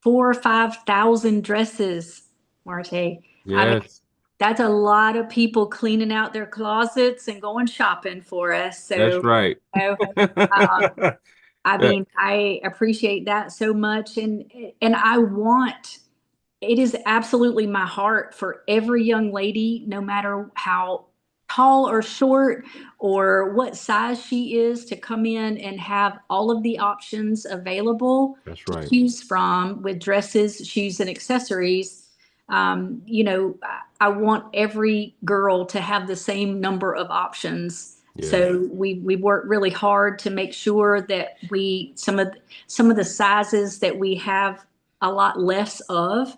4 or 5 thousand dresses, Marte. I mean, Yes. that's a lot of people cleaning out their closets and going shopping for us. That's So, right. you know, um, I Yeah. mean, I appreciate that so much, and it is absolutely my heart for every young lady, no matter how tall or short or what size she is, to come in and have all of the options available That's to right. choose from with dresses, shoes, and accessories. I want every girl to have the same number of options. Yeah. So we work really hard to make sure that some of the sizes that we have a lot less of,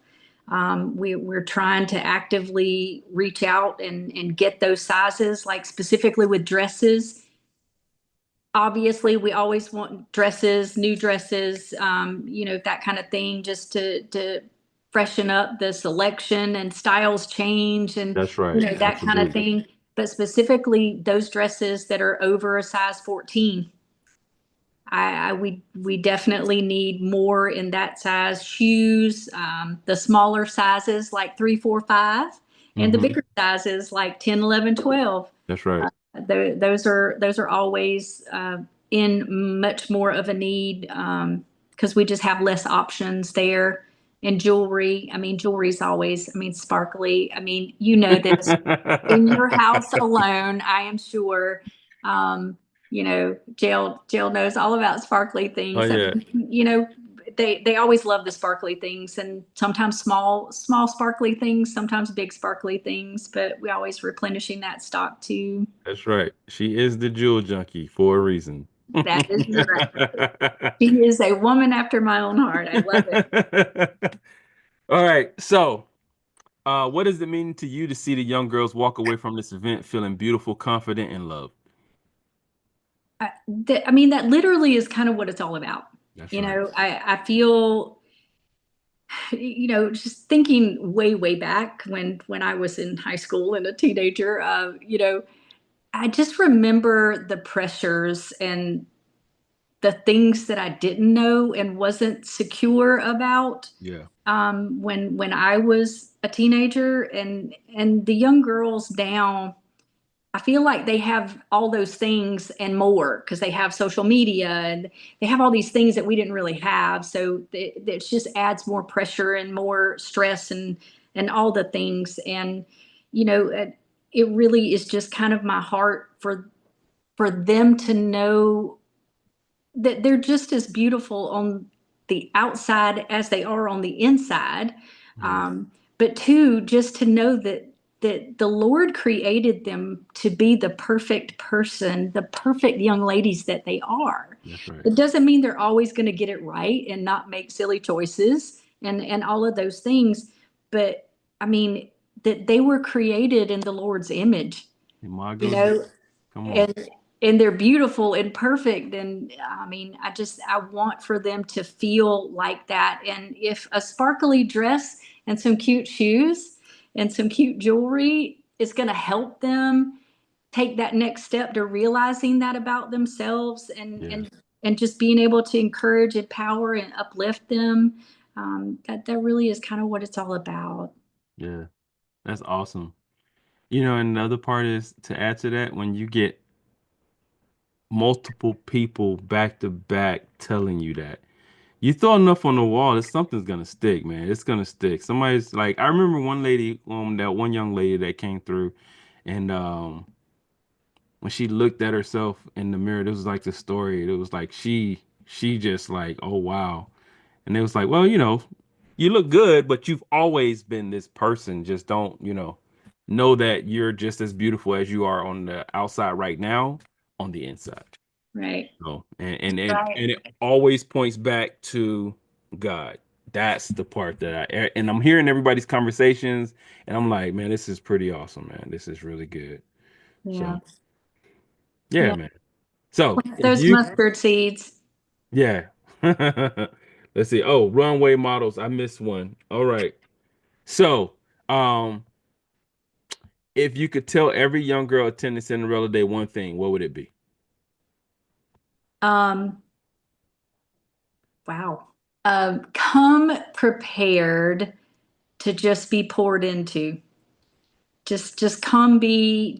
we're trying to actively reach out and get those sizes, like specifically with dresses. obviously we always want dresses, new dresses, that kind of thing, just to freshen up the selection, and styles change, and That's right. that kind of Absolutely. thing. But specifically those dresses that are over a size 14, we definitely need more in that size. Shoes, the smaller sizes like 3, 4, 5, and the Hmm. bigger sizes like 10, 11, 12. That's right. Those are always in much more of a need, because we just have less options there. And jewelry, I mean, jewelry's always, I mean, sparkly. I mean, this in your house alone, I am sure. Jail knows all about sparkly Oh things. I yeah, mean, they always love the sparkly things, and sometimes small sparkly things, sometimes big sparkly things, but we always replenishing that stock too. that's right. She is the jewel junkie for a reason. That is right. She is a woman after my own heart. I love it. All right. So, what does it mean to you to see the young girls walk away from this event feeling beautiful, confident, and loved? I mean, that literally is kind of what it's all about. That's right. I feel, just thinking way back when I was in high school and a teenager, I just remember the pressures and the things that I didn't know and wasn't secure about, Yeah. when I was a teenager, and the young girls now, I feel like they have all those things and more, because they have social media and they have all these things that we didn't really have. So it just adds more pressure and more stress, and all the things. And it really is just kind of my heart for them to know that they're just as beautiful on the outside as they are on the inside. Yeah. But two, just to know that the Lord created them to be the perfect person, the perfect young ladies that they are. That's right. It doesn't mean they're always going to get it right and not make silly choices and all of those things. But I mean, that they were created in the Lord's image, you Imago Dei. know, Come on. and they're beautiful and perfect. And I mean, I want for them to feel like that. And if a sparkly dress and some cute shoes and some cute jewelry is going to help them take that next step to realizing that about themselves, Yeah. and just being able to encourage, empower, and uplift them, that really is kind of what it's all about. Yeah. That's awesome. You know, and another part is to add to that, when you get multiple people back to back telling you that. You throw enough on the wall, it's something's gonna stick, man. It's gonna stick. Somebody's like, I remember one lady, that one young lady that came through, and when she looked at herself in the mirror, it was like the story. It was like she just like, oh wow. And it was like, well, you look good, but you've always been this person. Just don't, know that you're just as beautiful as you are on the outside right now, on the inside. Right. So, and Right. it always points back to God. That's the part and I'm hearing everybody's conversations, and I'm like, man, this is pretty awesome, man. This is really good. Yeah. So, yeah, Yeah. man. So, Plant if those you, mustard seeds. yeah. Let's see. Oh, runway models. I missed one. All right. So, if you could tell every young girl attending Cinderella Day one thing, what would it be? Um, wow. Come prepared to just be poured into. Just come be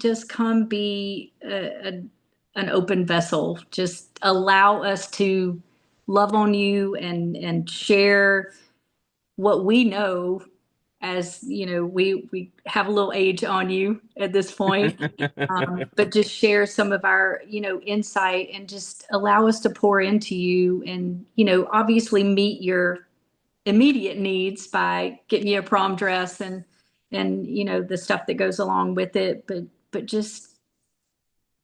an open vessel. Just allow us to love on you, and share what we know, as we have a little age on you at this point. But just share some of our insight, and just allow us to pour into you, and obviously meet your immediate needs by getting you a prom dress, and the stuff that goes along with it. But just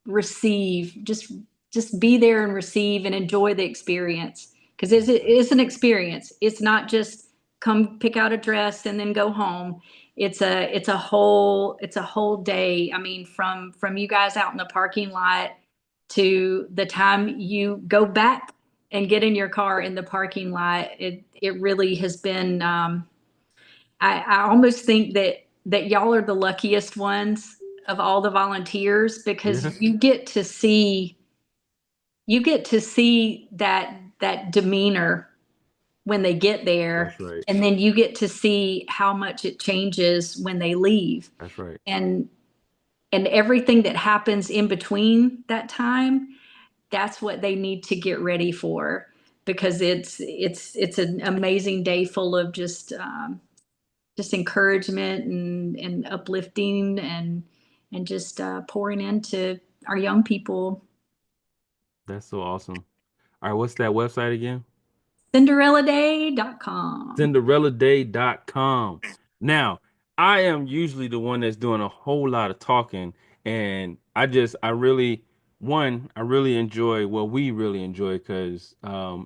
receive, just be there and receive and enjoy the experience, because it is an experience. It's not just come pick out a dress and then go home. It's a whole day. I mean, from you guys out in the parking lot, to the time you go back and get in your car in the parking lot. It really has been. I almost think that y'all are the luckiest ones of all the volunteers Yeah, because you get to see that demeanor when they get there, that's right. and then you get to see how much it changes when they leave. That's right. And everything that happens in between that time, that's what they need to get ready for, because it's an amazing day full of just encouragement and uplifting and just pouring into our young people. That's so awesome. All right, what's that website again? CinderellaDay.com. CinderellaDay.com. Now, I am usually the one that's doing a whole lot of talking, and I really, I really enjoy, well, we really enjoy, because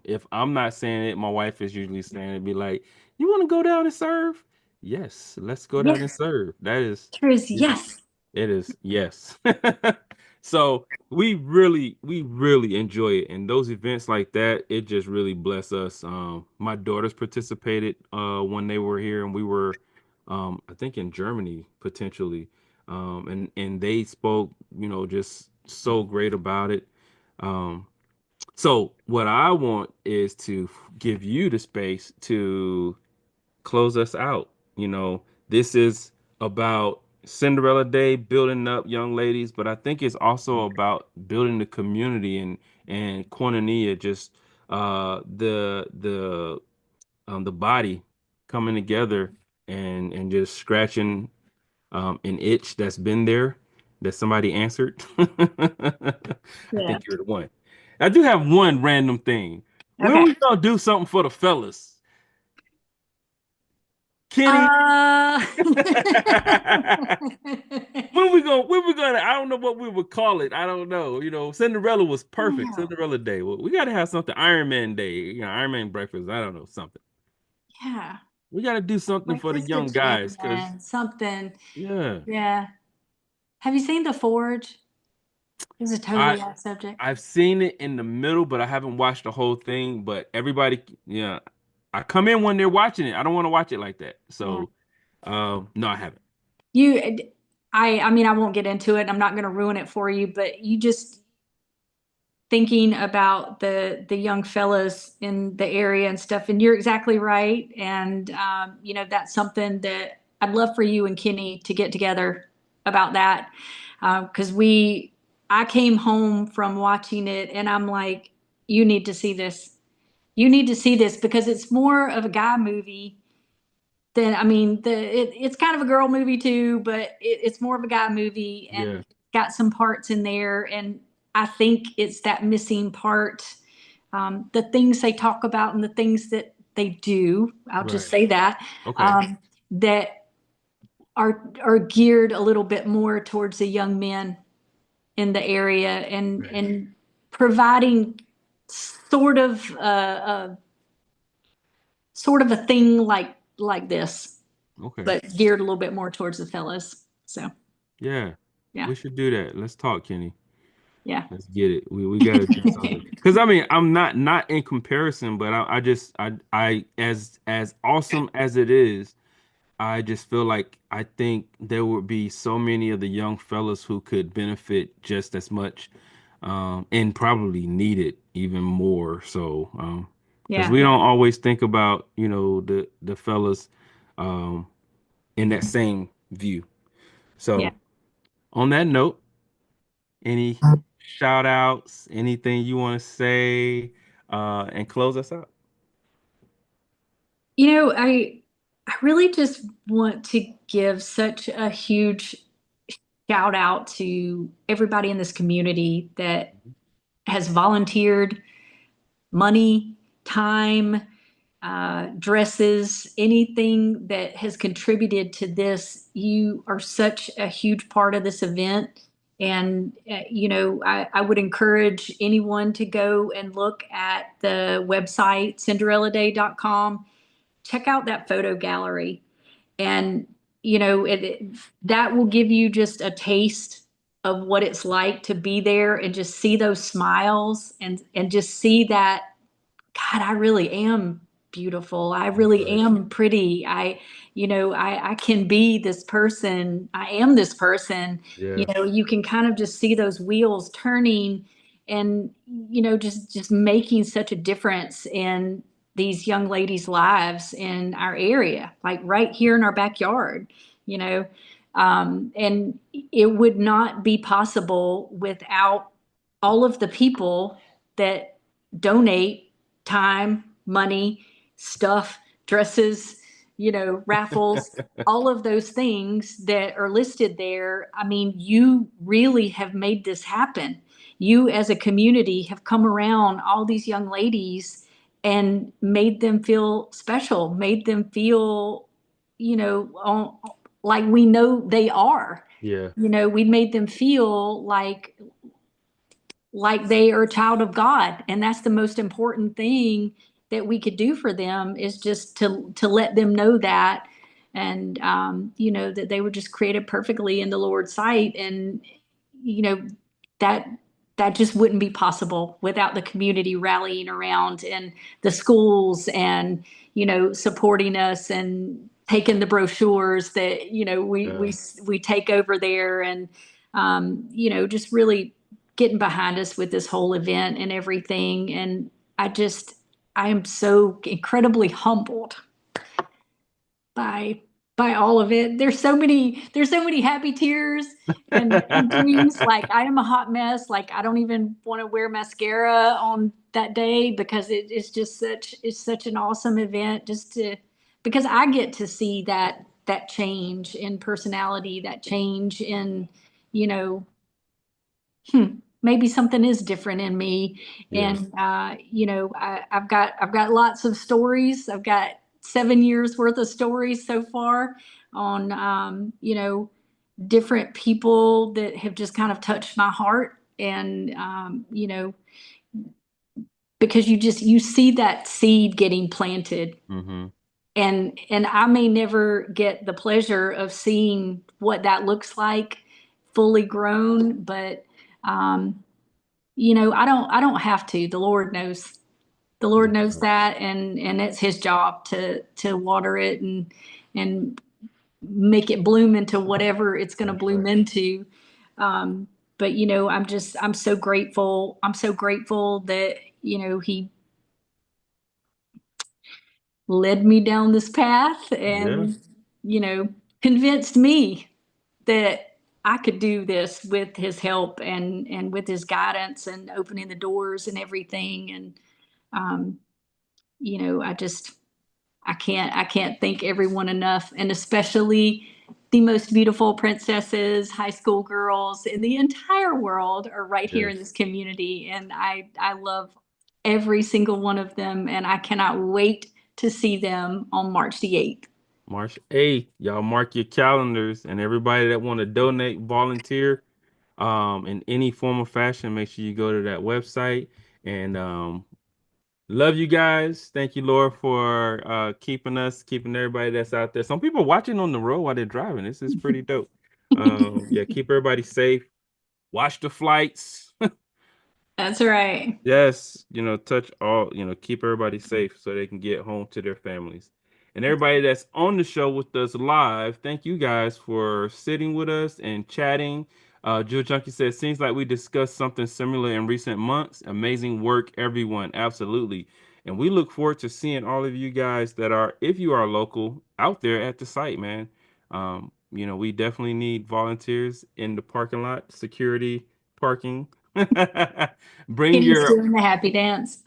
if I'm not saying it, my wife is usually saying it, be like, you want to go down and serve? Yes, let's go down and Yes, serve. That is, there is. you know, Yes. it is, yes. So we really enjoy it. And those events like that, it just really bless us. My daughters participated when they were here, and we were I think in Germany potentially. And they spoke, just so great about it. Um so what I want is to give you the space to close us out. This is about Cinderella Day, building up young ladies, but I think it's also about building the community and koinonia, just the body coming together and just scratching an itch that's been there that somebody answered. I Yeah. think you're the one. I do have one random thing. When are Okay. we gonna do something for the fellas? Kenny, Uh, when we gonna I don't know what we would call it. I don't know. Cinderella was perfect. wow. Cinderella Day. Well, we gotta have something. Iron Man Day, Iron Man breakfast. I don't know, something. Yeah. We gotta do something for the Breakfast of young guys, because Champions, something. yeah. Yeah. Have you seen The Forge? This is a I totally off subject. I've seen it in the middle, but I haven't watched the whole thing. But everybody, yeah, I come in when they're watching it. I don't want to watch it like that. Yeah. So no, I haven't. You, I mean, I won't get into it. I'm not going to ruin it for you, but you just thinking about the young fellas in the area and stuff, and you're exactly right. And that's something that I'd love for you and Kenny to get together about that, because I came home from watching it, and I'm like, you need to see this. You need to see this because it's more of a guy movie then I mean it's kind of a girl movie too, but it's more of a guy movie and Yeah, got some parts in there. And I think it's that missing part, the things they talk about and the things that they do. I'll just right. say that Okay. um, that are geared a little bit more towards the young men in the area Right. and providing sort of sort of a thing like this Okay. but geared a little bit more towards the fellas. So Yeah. yeah, We should do that. Let's talk, Kenny. yeah, Let's get it. We got to do something. Because I mean, I'm not in comparison, but I just I as awesome as it is, I just feel like I think there would be so many of the young fellas who could benefit just as much, and probably need it even more. So, because yeah, we don't always think about, the fellas, um, in that same view. yeah. So, on that note, any shout outs, anything you want to say, and close us out? I really just want to give such a huge shout out to everybody in this community that has volunteered money, time, dresses, anything that has contributed to this. You are such a huge part of this event. And, I would encourage anyone to go and look at the website, cinderelladay.com. Check out that photo gallery. And, that will give you just a taste of what it's like to be there and just see those smiles and just see that, God, I really am beautiful. I That's really right. am pretty. I can be this person. I am this person. Yeah. You can kind of just see those wheels turning and, just making such a difference in these young ladies' lives in our area, like right here in our backyard, you know. And it would not be possible without all of the people that donate time, money, stuff, dresses, raffles, all of those things that are listed there. I mean, you really have made this happen. You, as a community, have come around all these young ladies and made them feel special, made them feel, like we know they are. Yeah. We made them feel like they are a child of God. And that's the most important thing that we could do for them, is just to let them know that. And, that they were just created perfectly in the Lord's sight. And, you know, that, that just wouldn't be possible without the community rallying around, and the schools, and, supporting us and taking the brochures that, Yeah. we take over there, and, just really getting behind us with this whole event and everything. And I am so incredibly humbled by all of it. There's so many happy tears and things. Like, I am a hot mess. Like, I don't even want to wear mascara on that day, because it's such an awesome event, because I get to see that change in personality, that change in, you know, maybe something is different in me. Yeah. And, I've got lots of stories. I've got 7 years worth of stories so far on, different people that have just kind of touched my heart. And, because you see that seed getting planted, Hmm. and I may never get the pleasure of seeing what that looks like fully grown, but, um, I don't have to. The Lord knows. The Lord That's knows right. that, and it's His job to water it and make it bloom into whatever it's going to That's bloom right. into. Um, but, I'm so grateful. I'm so grateful that, He led me down this path, Yeah. and, you know convinced me that I could do this with His help, and with His guidance, and opening the doors and everything. And, um, I can't thank everyone enough, and especially the most beautiful princesses, high school girls in the entire world are right here in this Yes. community. And I love every single one of them, and I cannot wait to see them on March the 8th. March 8th. Y'all mark your calendars, and everybody that want to donate, volunteer, in any form or fashion, make sure you go to that website. And love you guys. Thank you, Laura, for keeping everybody that's out there. Some people watching on the road while they're driving. This is pretty dope. Yeah, keep everybody safe. Watch the flights. That's right. Yes, touch all, keep everybody safe so they can get home to their families. And everybody that's on the show with us live, thank you guys for sitting with us and chatting. Jill Junkie says, seems like we discussed something similar in recent months. Amazing work, everyone. Absolutely. And we look forward to seeing all of you guys that are, if you are local, out there at the site, man. We definitely need volunteers in the parking lot, security, parking. Bring Kenny's your doing the happy dance.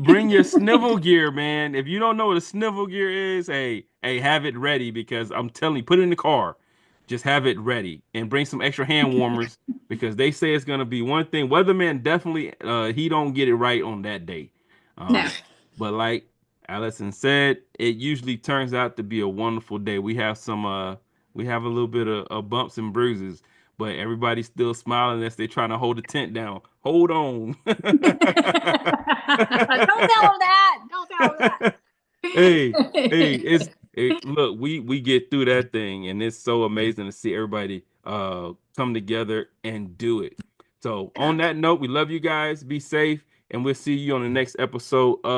bring your snivel gear, man. If you don't know what a snivel gear is, hey, have it ready because I'm telling you, put it in the car. Just have it ready and bring some extra hand warmers because they say it's gonna be one thing. Weatherman definitely he don't get it right on that day. No. But like Allison said, it usually turns out to be a wonderful day. We have a little bit of bumps and bruises, but everybody's still smiling as they're trying to hold the tent down. Hold on. Don't tell him that. Don't tell him Hey, hey, that. look, we get through that thing, and it's so amazing to see everybody come together and do it. So Yeah. on that note, we love you guys. Be safe, and we'll see you on the next episode of